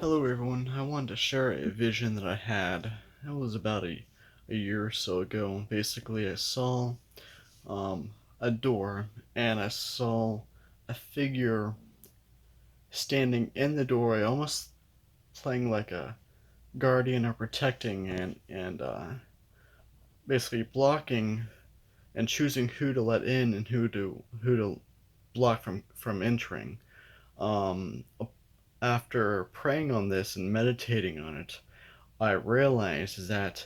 Hello everyone, I wanted to share a vision that I had. It was about a year or so ago. Basically, I saw a door and I saw a figure standing in the doorway, almost playing like a guardian or protecting and basically blocking and choosing who to let in and who to block from entering. Um, After praying on this and meditating on it, I realized that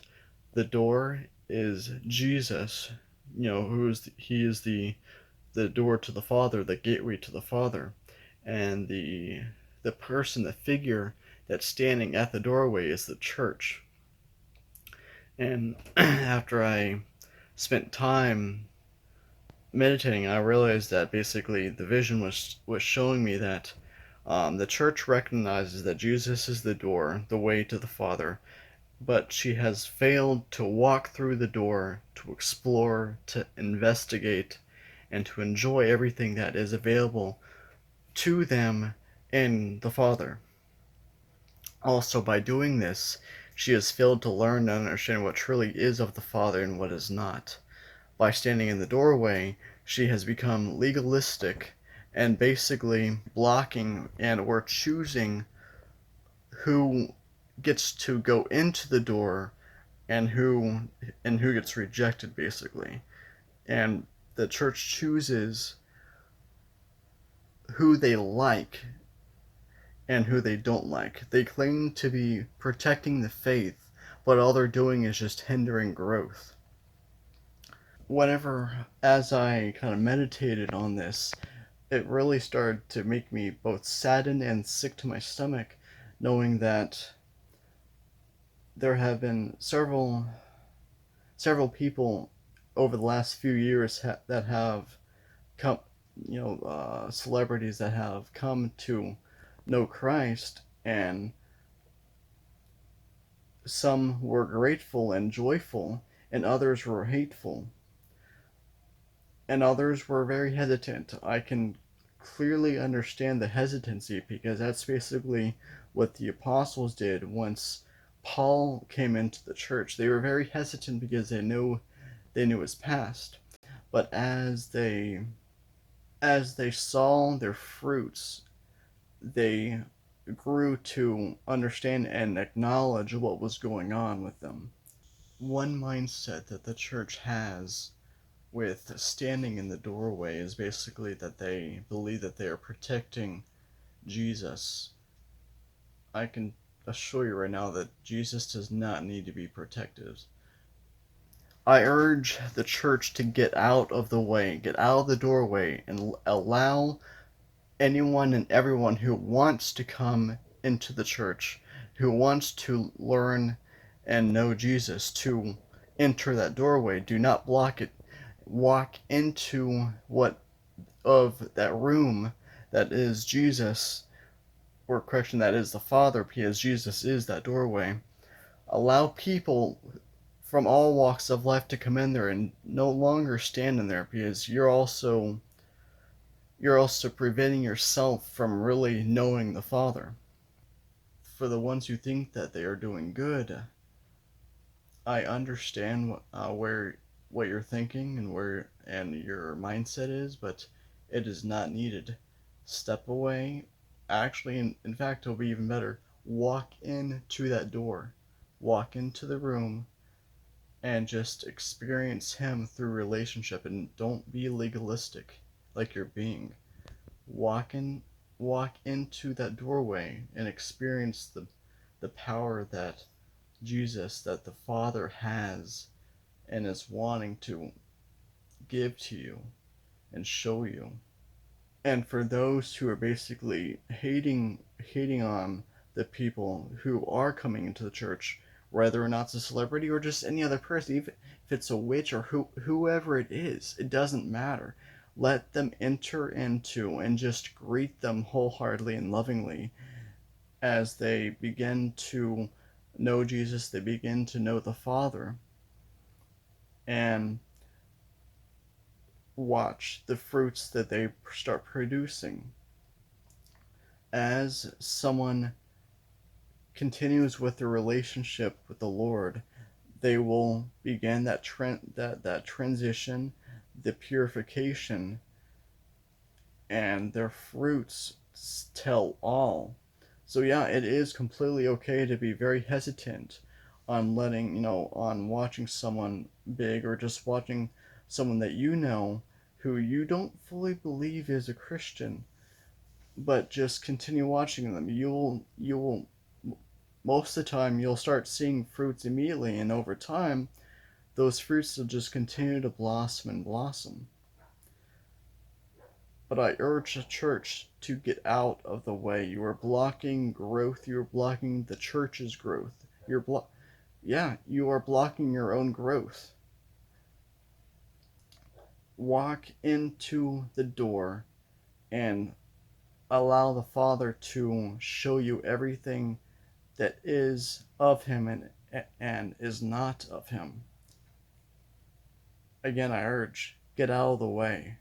the door is Jesus. He is the door to the Father, the gateway to the Father, and the person, the figure that's standing at the doorway is the church. And after I spent time meditating, I realized that basically the vision was showing me that the church recognizes that Jesus is the door, the way to the Father, but she has failed to walk through the door, to explore, to investigate, and to enjoy everything that is available to them in the Father. Also, by doing this, she has failed to learn and understand what truly is of the Father and what is not. By standing in the doorway, she has become legalistic and basically blocking and or choosing who gets to go into the door and who gets rejected basically. And the church chooses who they like and who they don't like. They claim to be protecting the faith, but all they're doing is just hindering growth. Whenever, as I kind of meditated on this, it really started to make me both saddened and sick to my stomach, knowing that there have been several people over the last few years that have come, celebrities that have come to know Christ, and some were grateful and joyful, and others were hateful, and others were very hesitant. I can clearly understand the hesitancy because that's basically what the apostles did once Paul came into the church. They were very hesitant because they knew his past. But as they saw their fruits, they grew to understand and acknowledge what was going on with them. One mindset that the church has with standing in the doorway is basically that they believe that they are protecting Jesus. I can assure you right now that Jesus does not need to be protected. I urge the church to get out of the way, get out of the doorway, and allow anyone and everyone who wants to come into the church, who wants to learn and know Jesus, to enter that doorway. Do not block it. Walk into what of that room that is Jesus, or correction, that is the Father, because Jesus is that doorway. Allow people from all walks of life to come in there and no longer stand in there, because you're also preventing yourself from really knowing the Father. For the ones who think that they are doing good, I understand where what you're thinking and where and your mindset is, but it is not needed. Step away. Actually, in fact, it'll be even better. Walk into that door. Walk into the room and just experience Him through relationship, and don't be legalistic like you're being. Walk in, walk into that doorway and experience the power that Jesus, that the Father has and is wanting to give to you and show you. And for those who are basically hating on the people who are coming into the church, whether or not it's a celebrity or just any other person, even if it's a witch or whoever it is, it doesn't matter. Let them enter into and just greet them wholeheartedly and lovingly as they begin to know Jesus, they begin to know the Father, and watch the fruits that they start producing. As someone continues with the relationship with the Lord, they will begin that transition, the purification, and their fruits tell all. So yeah, it is completely okay to be very hesitant on on watching someone big, or just watching someone that you know who you don't fully believe is a Christian, but just continue watching them. You will most of the time you'll start seeing fruits immediately, and over time those fruits will just continue to blossom and blossom. But I urge the church to get out of the way. You are blocking growth. You are blocking the church's growth. You are blocking your own growth. Walk into the door and allow the Father to show you everything that is of Him and is not of Him. Again, I urge, get out of the way.